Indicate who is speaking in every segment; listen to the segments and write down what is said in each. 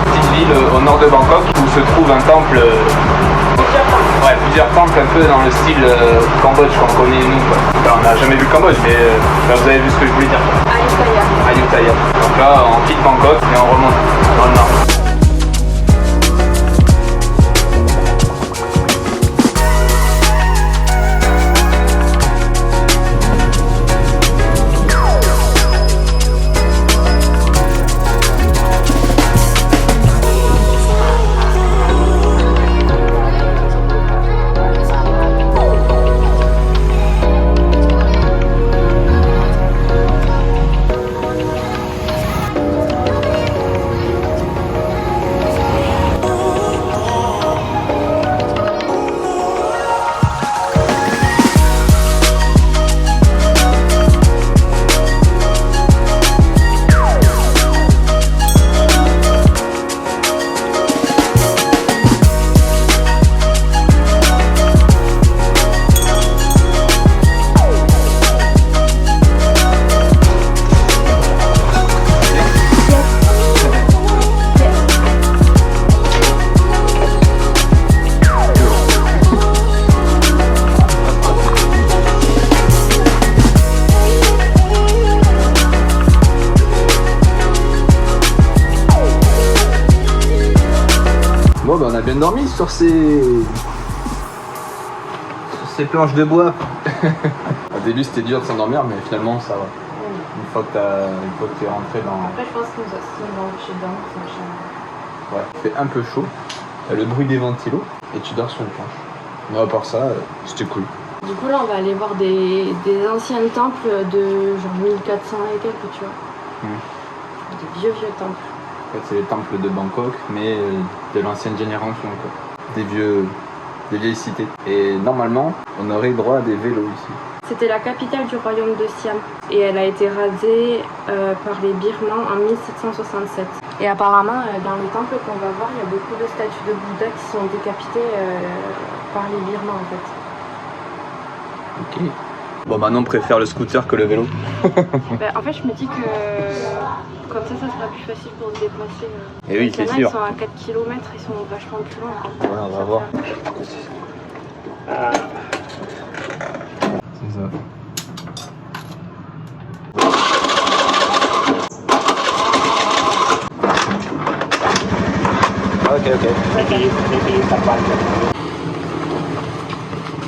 Speaker 1: petite ville au nord de Bangkok où se trouve un temple. Ouais, plusieurs temples un peu dans le style Cambodge qu'on connaît nous. Quoi. Enfin, on n'a jamais vu le Cambodge, mais vous avez vu ce que je voulais dire.
Speaker 2: Ayutthaya.
Speaker 1: Ayutthaya. Donc là, on quitte Bangkok et on remonte dans le nord. Bon ben on a bien dormi sur ces planches de bois. Au début c'était dur de s'endormir mais finalement ça va. Une fois que t'es rentré dans...
Speaker 2: Après je pense que si on va chez dedans, c'est machin.
Speaker 1: Ouais, il fait un peu chaud, t'as le bruit des ventilos et tu dors sur une planche. Mais à part ça, c'était cool.
Speaker 2: Du coup là on va aller voir des anciens temples de genre 1400 et quelques, tu vois. Des vieux temples.
Speaker 1: En fait, c'est les temples de Bangkok, mais de l'ancienne génération, quoi. Des vieilles cités. Et normalement, on aurait droit à des vélos ici.
Speaker 2: C'était la capitale du royaume de Siam et elle a été rasée par les Birmans en 1767. Et apparemment, dans les temples qu'on va voir, il y a beaucoup de statues de Bouddha qui sont décapitées par les Birmans en fait.
Speaker 1: Ok. Bon, maintenant on préfère le scooter que le vélo.
Speaker 2: En fait, je me dis que comme ça sera plus facile pour se déplacer.
Speaker 1: Et oui, c'est sûr.
Speaker 2: Ils sont à 4 km, ils sont vachement plus loin.
Speaker 1: Ouais, on va voir. C'est ça. Ok.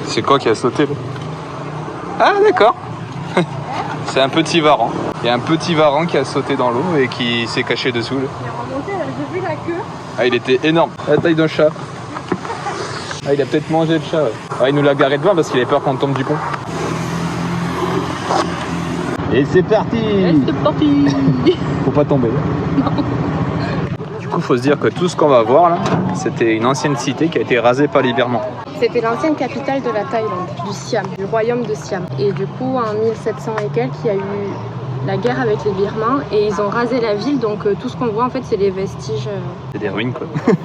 Speaker 1: C'est quoi qui a sauté là? Ah d'accord. C'est un petit varan. Il y a un petit varan qui a sauté dans l'eau et qui s'est caché dessous. Là.
Speaker 2: Il est remonté, j'ai vu la queue.
Speaker 1: Ah, il était énorme. La taille d'un chat. Ah, il a peut-être mangé le chat. Ouais. Ah, il nous l'a garé devant parce qu'il avait peur qu'on tombe du pont. Et c'est parti.
Speaker 2: C'est parti.
Speaker 1: Faut pas tomber.
Speaker 2: Non.
Speaker 1: Du coup, faut se dire que tout ce qu'on va voir là, c'était une ancienne cité qui a été rasée par les Birmans.
Speaker 2: C'était l'ancienne capitale de la Thaïlande, du Siam, du royaume de Siam. Et du coup, en 1700 et quelques, il y a eu la guerre avec les Birmans et ils ont rasé la ville. Donc tout ce qu'on voit en fait, c'est les vestiges.
Speaker 1: C'est des ruines quoi.
Speaker 2: Ouais.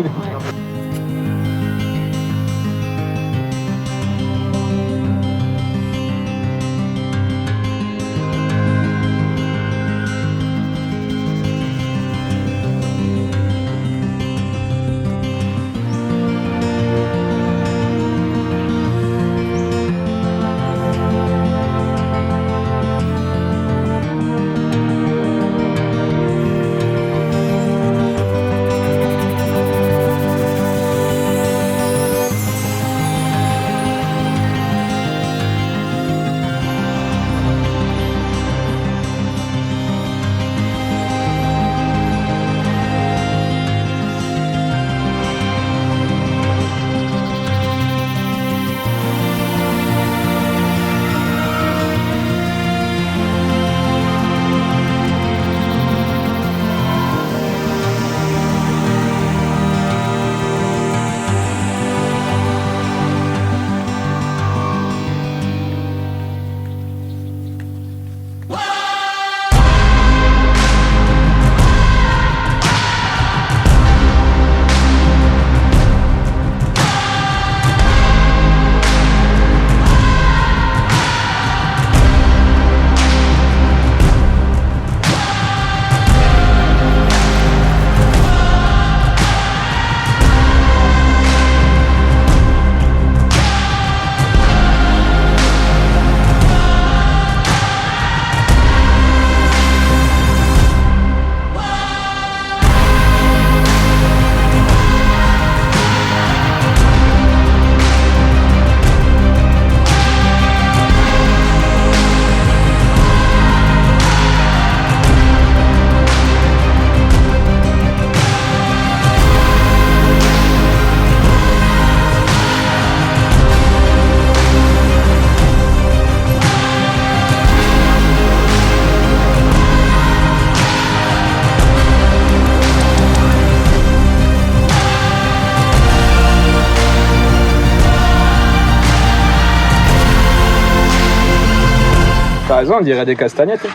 Speaker 1: raison, on dirait des castagnettes.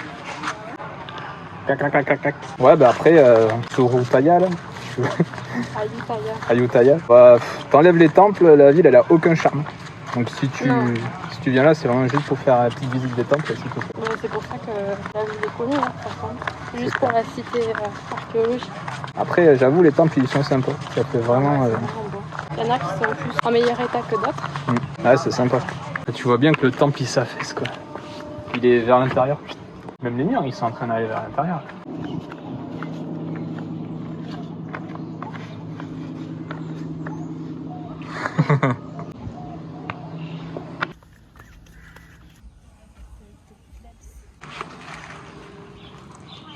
Speaker 1: Cac, cac, cac, cac, cac. Ouais, bah après, Surutaya, là. Ayutthaya. Bah, t'enlèves les temples, la ville, elle a aucun charme. Donc si tu viens là, c'est vraiment juste pour faire une petite visite des temples.
Speaker 2: C'est pour ça que la ville est connue, hein, juste pour la cité archéologique.
Speaker 1: Après, j'avoue, les temples, ils sont sympas. Ça fait vraiment...
Speaker 2: Il y en a qui sont plus en meilleur état que d'autres.
Speaker 1: Ouais, c'est sympa. Tu vois bien que le temple, il s'affaisse, quoi. Il est vers l'intérieur. Même les murs, ils sont en train d'aller vers l'intérieur.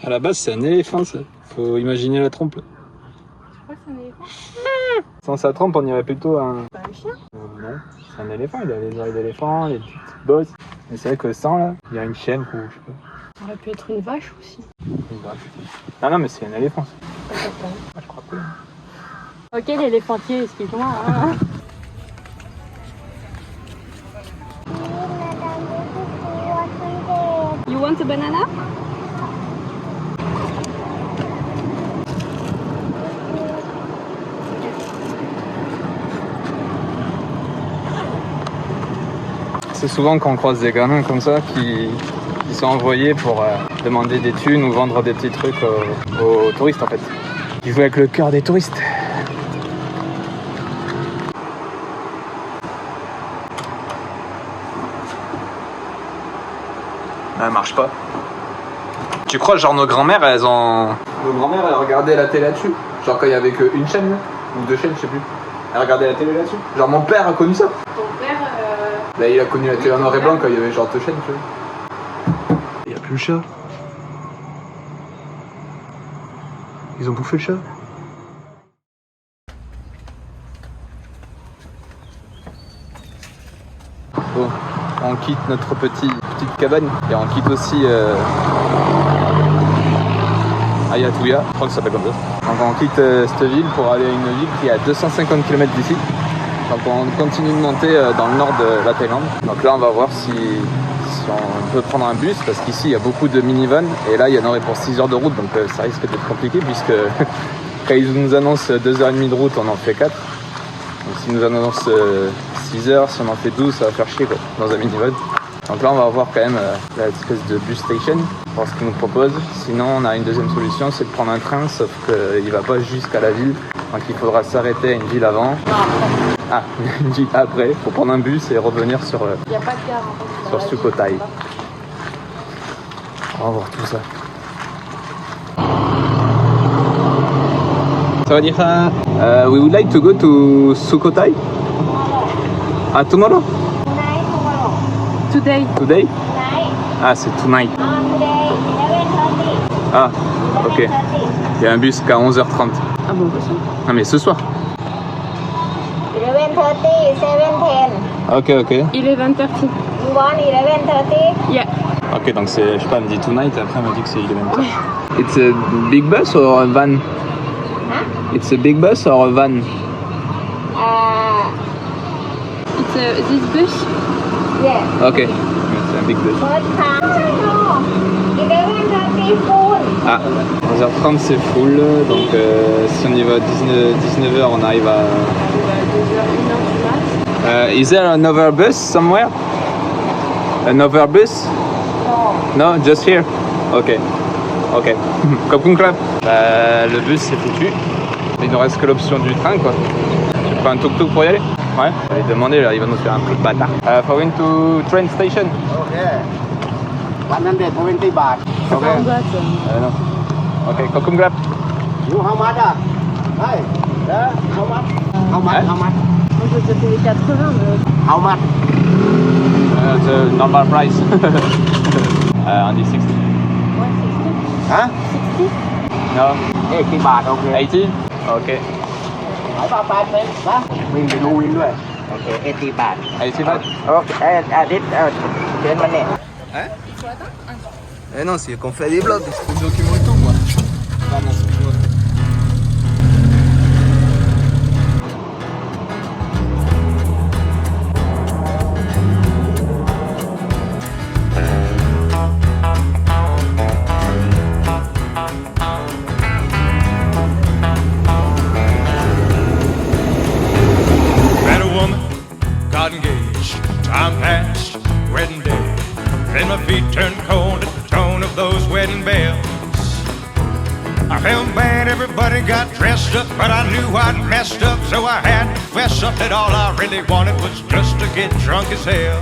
Speaker 1: À la base, c'est un éléphant, ça. Faut imaginer la trompe.
Speaker 2: Je crois que c'est un éléphant.
Speaker 1: Sans sa trompe, on irait plutôt à un...
Speaker 2: C'est pas un chien.
Speaker 1: Non, c'est un éléphant. Il a les oreilles d'éléphant, les petites bosses. Mais c'est vrai que sans, là, il y a une chienne ou je sais pas.
Speaker 2: Ça aurait pu être une vache aussi.
Speaker 1: Une vache. Ah non, mais c'est un éléphant. Ça. Ah, je crois pas.
Speaker 2: Ok, l'éléphantier, excuse-moi. Hein. You want a banana?
Speaker 1: C'est souvent qu'on croise des gamins comme ça qui sont envoyés pour demander des thunes ou vendre des petits trucs aux touristes en fait. Ils jouent avec le cœur des touristes. Elle marche pas. Tu crois genre nos grand-mères elles ont... Nos grand-mères elles regardaient la télé là-dessus. Genre quand il y avait qu'une chaîne là, ou deux chaînes je sais plus. Elles regardaient la télé là-dessus. Genre mon père a connu ça.
Speaker 2: Ton père...
Speaker 1: Là il a connu la télé en noir et blanc quand il y avait genre deux chaînes tu vois. Il n'y a plus le chat. Ils ont bouffé le chat. Bon, on quitte notre petite cabane et on quitte aussi Ayutthaya, je crois que ça s'appelle comme ça. Donc on quitte cette ville pour aller à une ville qui est à 250 km d'ici. Donc on continue de monter dans le nord de la Thaïlande. Donc là on va voir si on peut prendre un bus parce qu'ici il y a beaucoup de minivans et là il y en aurait pour 6 heures de route donc ça risque d'être compliqué puisque quand ils nous annoncent 2h30 de route on en fait 4. Donc s'ils nous annoncent 6 heures, si on en fait 12 ça va faire chier quoi, dans un minivan. Donc là on va voir quand même l'espèce de bus station, voir ce qu'ils nous proposent. Sinon on a une deuxième solution, c'est de prendre un train sauf qu'il va pas jusqu'à la ville. Donc il faudra s'arrêter à une ville avant. Ah, une ville après, pour prendre un bus et revenir sur,
Speaker 2: Il n'y a pas de gare en fait.
Speaker 1: sur Sukhothai. On va voir tout ça. Sawadee-ka. We would like to go to Sukhothai. Ah, tomorrow?
Speaker 2: Today.
Speaker 1: Today? Ah, c'est tonight. Ah, ok. Il y a un bus qu'à 11h30.
Speaker 2: Ah bon, ça.
Speaker 1: Ah, mais ce soir?
Speaker 3: 11:30, 7:10.
Speaker 1: Ok, ok.
Speaker 2: Il est 20h30.
Speaker 3: You want 11:30?
Speaker 2: Yeah.
Speaker 1: Ok, donc c'est, je sais pas, elle me dit tonight et après elle m'a dit que c'est il est même temps. It's a big bus or a van?
Speaker 3: Huh?
Speaker 1: It's a big bus or a van?
Speaker 2: It's this bus?
Speaker 3: Yeah.
Speaker 1: Ok, c'est un big bus.
Speaker 3: First time. No. 11:30 full.
Speaker 1: Ah, 11h30 c'est full, donc si on y va à 19h on arrive à...
Speaker 2: 2h, 1h du mat.
Speaker 1: Is there another bus somewhere? Another bus?
Speaker 3: No.
Speaker 1: No, just here? Ok, ok. Comme clap. Le bus c'est foutu, il ne reste que l'option du train quoi. Tu prends un tuk-tuk pour y aller? Ouais, on va lui demander là, il va nous faire un coup de bâtard. For going to train station?
Speaker 4: Okay. 120 baht. Okay.
Speaker 1: Non. Ok, Kokum Grab.
Speaker 4: You how much? Hey, yeah, how much? How much?
Speaker 1: Hein?
Speaker 4: How much?
Speaker 2: Moi je vais te payer 80, mais...
Speaker 4: How much?
Speaker 1: The normal price. On dit 60.
Speaker 2: Ouais,
Speaker 4: Huh?
Speaker 2: 60.
Speaker 1: No,
Speaker 4: 80 baht, okay.
Speaker 1: 80? Ok.
Speaker 4: 5 cent.นะวินไปดูวินด้วย โอเค 80 บาท
Speaker 1: 80 baht?
Speaker 4: โอเคอาทิตย์เชิญมาเนี่ย
Speaker 1: Hein? Eh non, c'est qu'on fait des vlogs. C'est une document et tout, moi. Pardon, excuse-moi.
Speaker 5: turned cold at the tone of those wedding bells. I felt bad, everybody got dressed up, but I knew I'd messed up, so I had to fess up that all I really wanted was just to get drunk as hell.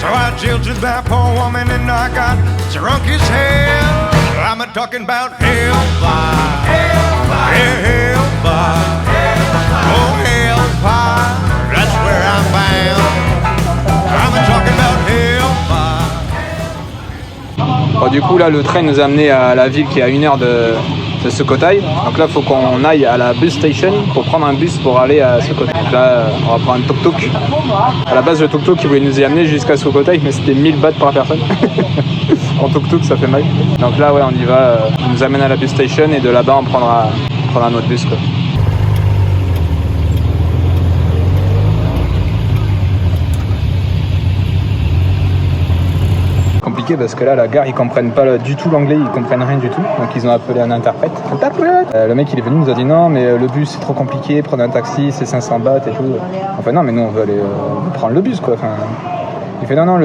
Speaker 5: So I jilted that poor woman and I got drunk as hell. I'm a talking about hellfire, hellfire, yeah, hellfire, hellfire. Oh hellfire, that's where I'm bound. I'm a talking about hellfire.
Speaker 1: Bon, du coup là le train nous a amené à la ville qui est à 1 heure de Sukhothai. Donc là il faut qu'on aille à la bus station pour prendre un bus pour aller à Sukhothai. Donc là on va prendre un tuk-tuk. À la base le tuk-tuk il voulait nous y amener jusqu'à Sukhothai mais c'était 1000 bahts par personne. En tuk-tuk ça fait mal. Donc là ouais on y va, on nous amène à la bus station et de là-bas on prendra un autre bus quoi. Compliqué parce que là la gare ils comprennent pas du tout l'anglais, ils comprennent rien du tout, donc ils ont appelé un interprète. Le mec il est venu, nous a dit non mais le bus c'est trop compliqué, prendre un taxi c'est 500 bahts et tout. Enfin non mais nous on veut aller prendre le bus quoi. Enfin, il fait non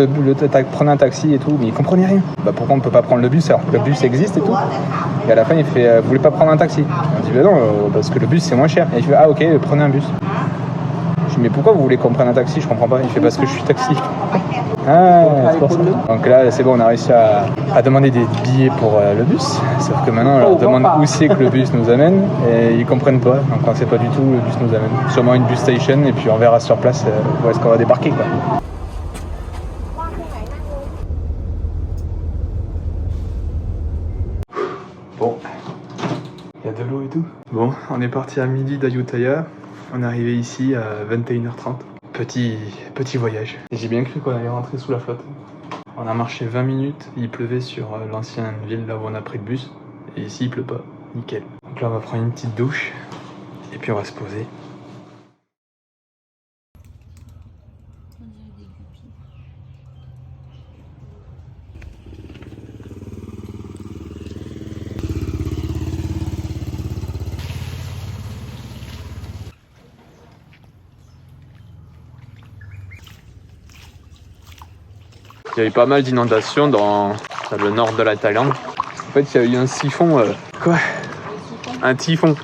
Speaker 1: prendre un taxi et tout, mais il comprenait rien. Bah pourquoi on peut pas prendre le bus alors que le bus existe et tout. Et à la fin il fait vous voulez pas prendre un taxi? On dit bah non parce que le bus c'est moins cher. Et il fait ah ok prenez un bus. Je dis mais pourquoi vous voulez qu'on prenne un taxi? Je comprends pas. Il fait parce que je suis taxi. Ah, c'est pour ça. Donc là, c'est bon, on a réussi à demander des billets pour le bus. Sauf que maintenant, on leur demande où c'est que le bus nous amène et ils comprennent pas. Donc on sait pas du tout où le bus nous amène. Sûrement une bus station et puis on verra sur place où est-ce qu'on va débarquer quoi. Bon, il y a de l'eau et tout. Bon, on est parti à midi d'Ayutthaya. On est arrivé ici à 21h30. Petit voyage. Et j'ai bien cru qu'on allait rentrer sous la flotte. On a marché 20 minutes, il pleuvait sur l'ancienne ville là où on a pris le bus. Et ici il pleut pas, nickel. Donc là on va prendre une petite douche et puis on va se poser. Il y a eu pas mal d'inondations dans le nord de la Thaïlande. En fait, il y a eu un siphon. Un typhon.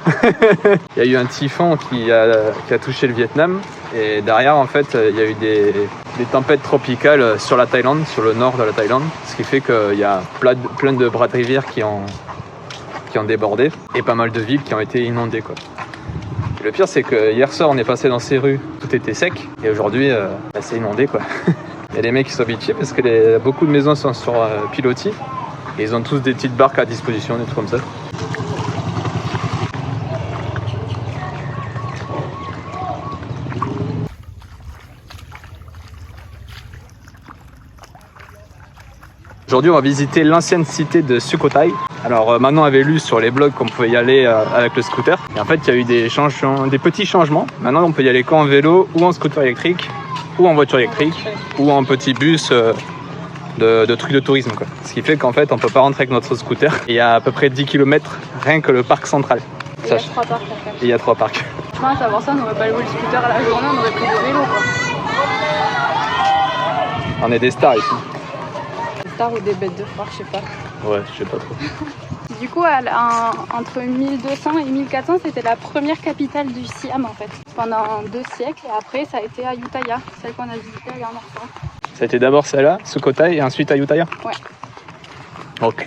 Speaker 1: Il y a eu un typhon qui a touché le Vietnam. Et derrière, en fait, il y a eu des tempêtes tropicales sur la Thaïlande, sur le nord de la Thaïlande. Ce qui fait qu'il y a plein de bras de rivière qui ont débordé. Et pas mal de villes qui ont été inondées, quoi. Et le pire, c'est que hier soir, on est passé dans ces rues, tout était sec. Et aujourd'hui, c'est inondé, quoi. Il y a des mecs qui sont habitués parce que beaucoup de maisons sont sur pilotis et ils ont tous des petites barques à disposition, des trucs comme ça. Aujourd'hui, on va visiter l'ancienne cité de Sukhothai. Alors Manon avait lu sur les blogs qu'on pouvait y aller avec le scooter. Et en fait, il y a eu des petits changements. Maintenant, on peut y aller qu'en vélo ou en scooter électrique, ou en voiture électrique, ou en petit bus de trucs de tourisme, quoi. Ce qui fait qu'en fait, on peut pas rentrer avec notre scooter. Et il y a à peu près 10 km rien que le parc central.
Speaker 2: Il y a 3 parcs.
Speaker 1: Et il y a 3 parcs.
Speaker 2: Je pense avant ça, on n'aurait pas loué le scooter à la journée, on aurait pris le vélo, quoi.
Speaker 1: On est des stars ici.
Speaker 2: Des stars ou des bêtes de foire, je sais pas.
Speaker 1: Ouais, je sais pas trop.
Speaker 2: Du coup, entre 1200 et 1400, c'était la première capitale du Siam en fait. Pendant 2 siècles, et après ça a été Ayutthaya, celle qu'on a visitée la dernière fois.
Speaker 1: Ça a été d'abord celle-là, Sukhothai, et ensuite Ayutthaya?
Speaker 2: Ouais.
Speaker 1: Ok.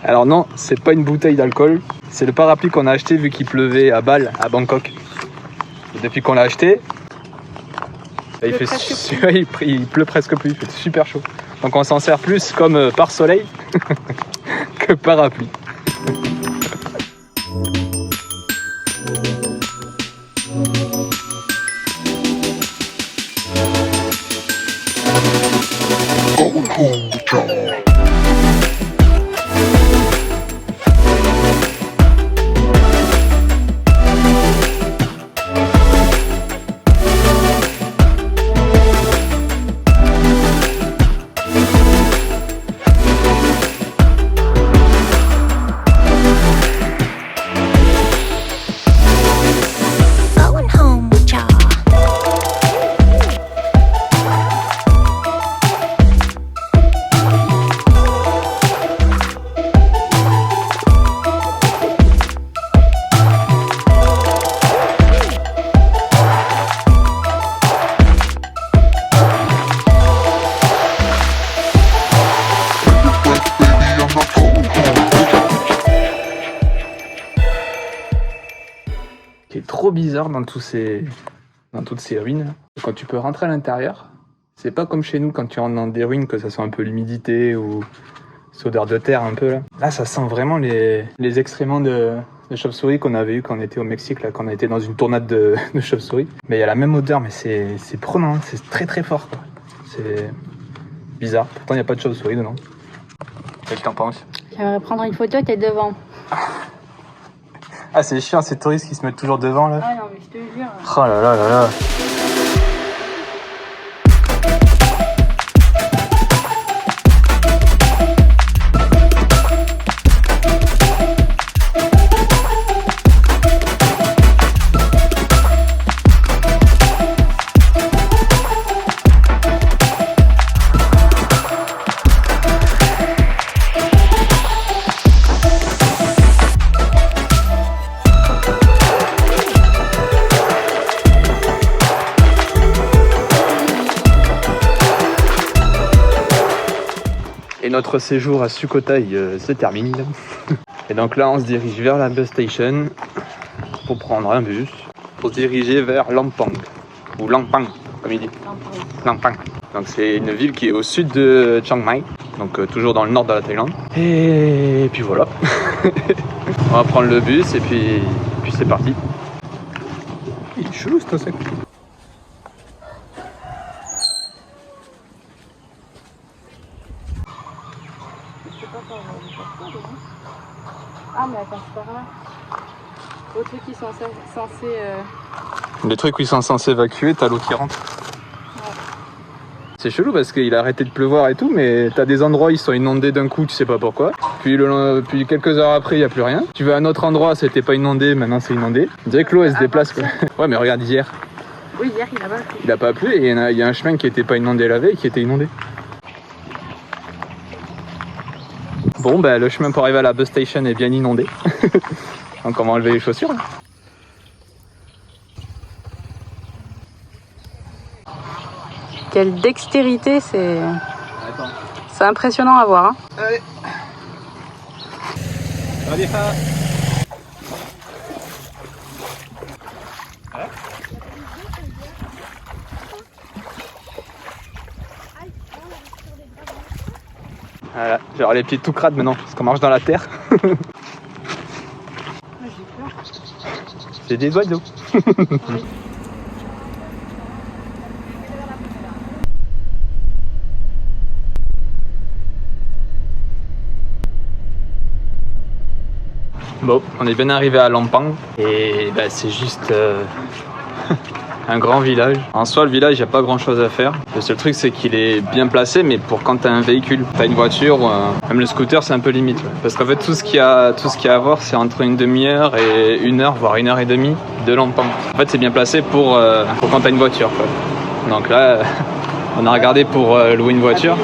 Speaker 1: Alors non, c'est pas une bouteille d'alcool, c'est le parapluie qu'on a acheté vu qu'il pleuvait à Bal, à Bangkok. Et depuis qu'on l'a acheté, il pleut presque plus, il fait super chaud. Donc on s'en sert plus comme pare-soleil que parapluie. qui est trop bizarre dans toutes ces ruines. Quand tu peux rentrer à l'intérieur, c'est pas comme chez nous quand tu rentres dans des ruines que ça sent un peu l'humidité ou cette odeur de terre un peu là. Là ça sent vraiment les excréments de chauve-souris qu'on avait eu quand on était au Mexique, là, quand on était dans une tornade de chauve-souris. Mais il y a la même odeur, mais c'est prenant, hein. C'est très très fort, quoi. C'est bizarre. Pourtant il n'y a pas de chauve-souris dedans. Qu'est-ce que t'en penses?
Speaker 2: J'aimerais prendre une photo, t'es devant.
Speaker 1: Ah c'est chiant ces touristes qui se mettent toujours devant là.
Speaker 2: Ah non mais je te jure.
Speaker 1: Oh là là là là. Et notre séjour à Sukhothai se termine. Et donc là, on se dirige vers la bus station pour prendre un bus pour se diriger vers Lampang ou Langpang, comme il dit. Lampang. Donc c'est une ville qui est au sud de Chiang Mai, donc toujours dans le nord de la Thaïlande. Et puis voilà. On va prendre le bus et puis c'est parti. Il est chelou ce sac.
Speaker 2: Ah mais attends, c'est pas grave. Aux trucs qui sont censés...
Speaker 1: Les trucs où ils sont censés évacuer, t'as l'eau qui rentre.
Speaker 2: Ouais.
Speaker 1: C'est chelou parce qu'il a arrêté de pleuvoir et tout, mais t'as des endroits, ils sont inondés d'un coup, tu sais pas pourquoi. Puis quelques heures après, il n'y a plus rien. Tu vas à un autre endroit, c'était pas inondé, maintenant c'est inondé. On dirait que l'eau elle se déplace quoi. Ouais mais regarde hier.
Speaker 2: Oui, hier il a pas plu.
Speaker 1: Il a pas plu et il y a un chemin qui était pas inondé la veille qui était inondé. Bon bah le chemin pour arriver à la bus station est bien inondé. Donc on va enlever les chaussures là.
Speaker 2: Quelle dextérité, c'est impressionnant à voir. Hein.
Speaker 1: Allez. Voilà, genre les pieds tout crades maintenant, parce qu'on marche dans la terre. C'est des oiseaux. Bon, on est bien arrivé à Lampang et bah, c'est juste un grand village. En soi, le village, il n'y a pas grand chose à faire. Le seul truc, c'est qu'il est bien placé, mais pour quand tu as un véhicule, tu as une voiture, même le scooter, c'est un peu limite. Ouais. Parce qu'en fait, tout ce qu'il y a à voir, c'est entre une demi-heure et 1 heure, voire 1 heure et demie de Lampang. En fait, c'est bien placé pour quand tu as une voiture. Quoi. Donc là, on a regardé pour louer une voiture.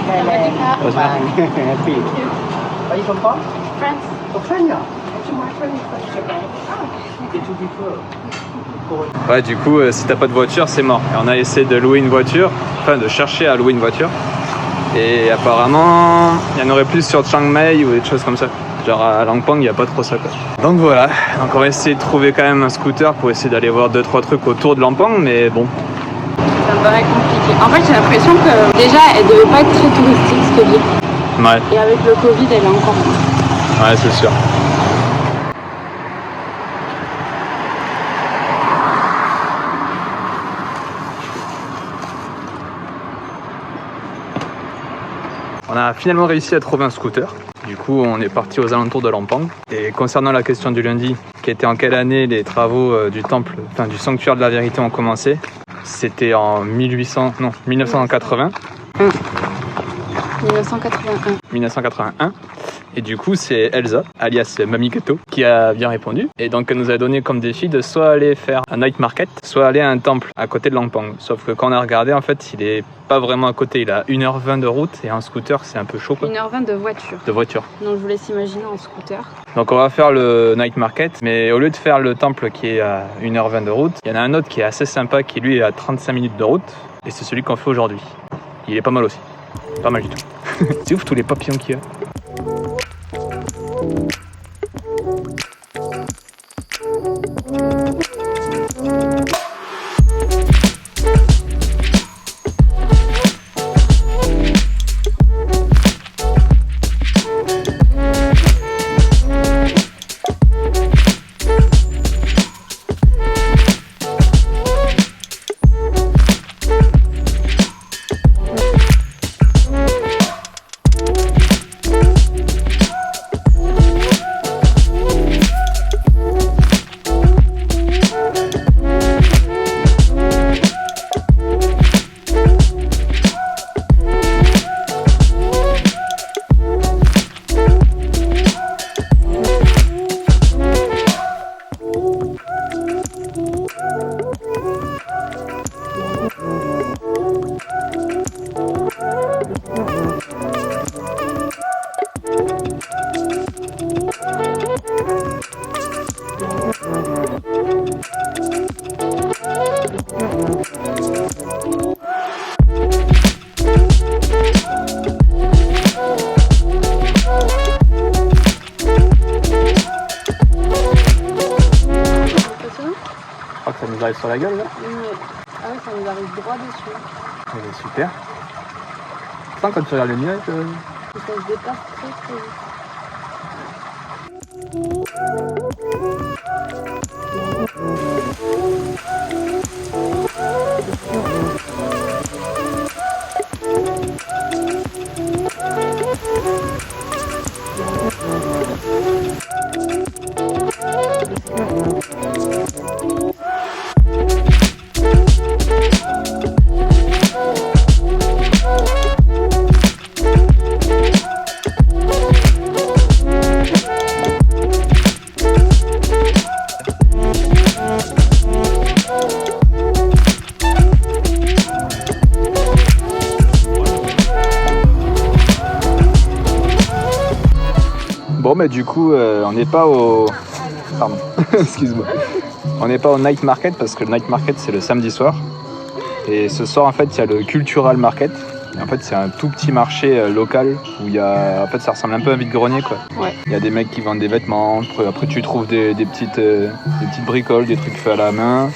Speaker 1: Ouais, du coup, si t'as pas de voiture, c'est mort. Et on a essayé de louer une voiture, enfin de chercher à louer une voiture. Et apparemment, il y en aurait plus sur Chiang Mai ou des choses comme ça. Genre à Lampang, il n'y a pas trop ça quoi. Donc voilà, donc on va essayer de trouver quand même un scooter pour essayer d'aller voir 2-3 trucs autour de Lampang, mais bon.
Speaker 2: Ça me paraît compliqué. En fait, j'ai l'impression que déjà, elle devait pas être très touristique cette ville.
Speaker 1: Ouais.
Speaker 2: Et avec le Covid, elle est encore moins.
Speaker 1: Ouais, c'est sûr. On a finalement réussi à trouver un scooter. Du coup, on est parti aux alentours de Lampang. Et concernant la question du lundi, qui était en quelle année les travaux du temple, enfin du sanctuaire de la vérité ont commencé, c'était en 1980. 1981. Et du coup, c'est Elsa, alias Mamie Keto, qui a bien répondu. Et donc, elle nous a donné comme défi de soit aller faire un night market, soit aller à un temple à côté de Lampang. Sauf que quand on a regardé, en fait, il est pas vraiment à côté. Il a 1h20 de route et en scooter, c'est un peu chaud. Quoi.
Speaker 2: 1h20 de voiture.
Speaker 1: De voiture.
Speaker 2: Donc, je vous laisse imaginer en scooter.
Speaker 1: Donc, on va faire le night market. Mais au lieu de faire le temple qui est à 1h20 de route, il y en a un autre qui est assez sympa, qui lui est à 35 minutes de route. Et c'est celui qu'on fait aujourd'hui. Il est pas mal aussi. Pas mal du tout. C'est ouf tous les papillons qu'il y a. nous arrive sur la gueule là.
Speaker 2: Ouais. Ah ouais, ça nous arrive droit dessus.
Speaker 1: Super. Sans quand tu regardes les nuages.
Speaker 2: Et ça se déplace très très vite.
Speaker 1: Bon, mais du coup, on n'est pas au. Pardon, excuse-moi. On n'est pas au night market parce que le night market c'est le samedi soir. Et ce soir, en fait, il y a le cultural market. Et en fait, c'est un tout petit marché local où il y a. En fait, ça ressemble un peu à un vide-grenier, quoi.
Speaker 2: Ouais.
Speaker 1: Il y a des mecs qui vendent des vêtements. Après, tu trouves des petites bricoles, des trucs faits à la main.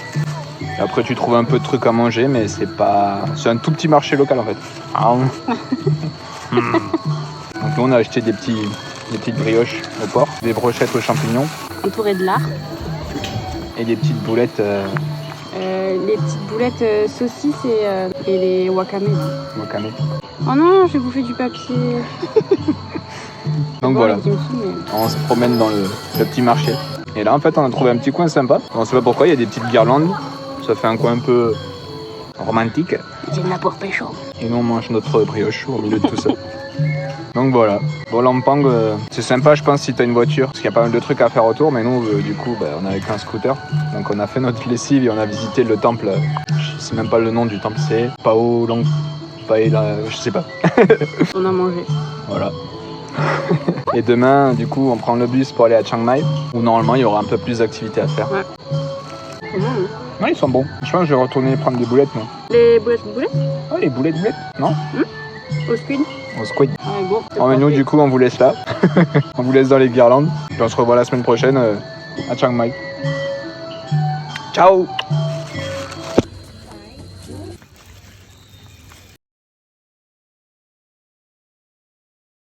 Speaker 1: Et après, tu trouves un peu de trucs à manger, mais c'est pas. C'est un tout petit marché local, en fait. Ah. Donc, nous, on a acheté des petites brioches au porc, des brochettes aux champignons.
Speaker 2: Entouré de lard.
Speaker 1: Et des petites boulettes.
Speaker 2: Les petites boulettes saucisses et les wakame.
Speaker 1: Wakame.
Speaker 2: Oh non, j'ai bouffé du papier.
Speaker 1: Donc
Speaker 2: Bon,
Speaker 1: voilà,
Speaker 2: les kimchi, mais...
Speaker 1: on se promène dans le petit marché. Et là, en fait, on a trouvé un petit coin sympa. On ne sait pas pourquoi, il y a des petites guirlandes. Ça fait un coin un peu romantique.
Speaker 2: C'est de la pour pécho.
Speaker 1: Et nous, on mange notre brioche au milieu de tout ça. Donc voilà. Bon, Lampang, c'est sympa, je pense, si tu as une voiture. Parce qu'il y a pas mal de trucs à faire autour. Mais nous, du coup, on avait qu'un scooter. Donc on a fait notre lessive et on a visité le temple. Je sais même pas le nom du temple, c'est Pao Long. Je sais pas.
Speaker 2: On a mangé.
Speaker 1: Voilà. Et demain, du coup, on prend le bus pour aller à Chiang Mai, où normalement il y aura un peu plus d'activités à faire.
Speaker 2: Ouais. Comment hein?
Speaker 1: Ouais, ils sont bons. Je pense que je vais retourner prendre des boulettes, moi.
Speaker 2: Les boulettes
Speaker 1: Ouais, les boulettes, non?
Speaker 2: au squid.
Speaker 1: Au squid.
Speaker 2: Ouais, bon, c'est
Speaker 1: Bon, mais nous,
Speaker 2: parfait.
Speaker 1: du coup, on vous laisse là. On vous laisse dans les guirlandes. Puis on se revoit la semaine prochaine à Chiang Mai. Ciao!